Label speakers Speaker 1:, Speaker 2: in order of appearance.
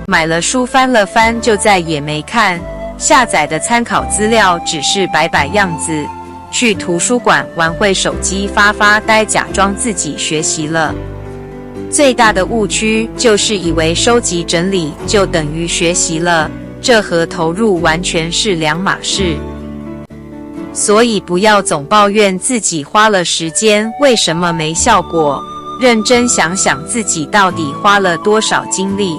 Speaker 1: 买了书翻了翻就再也没看，下载的参考资料只是摆摆样子，去图书馆玩会手机发发呆，假装自己学习了。最大的误区就是以为收集整理就等于学习了，这和投入完全是两码事。所以不要总抱怨自己花了时间为什么没效果，认真想想自己到底花了多少精力。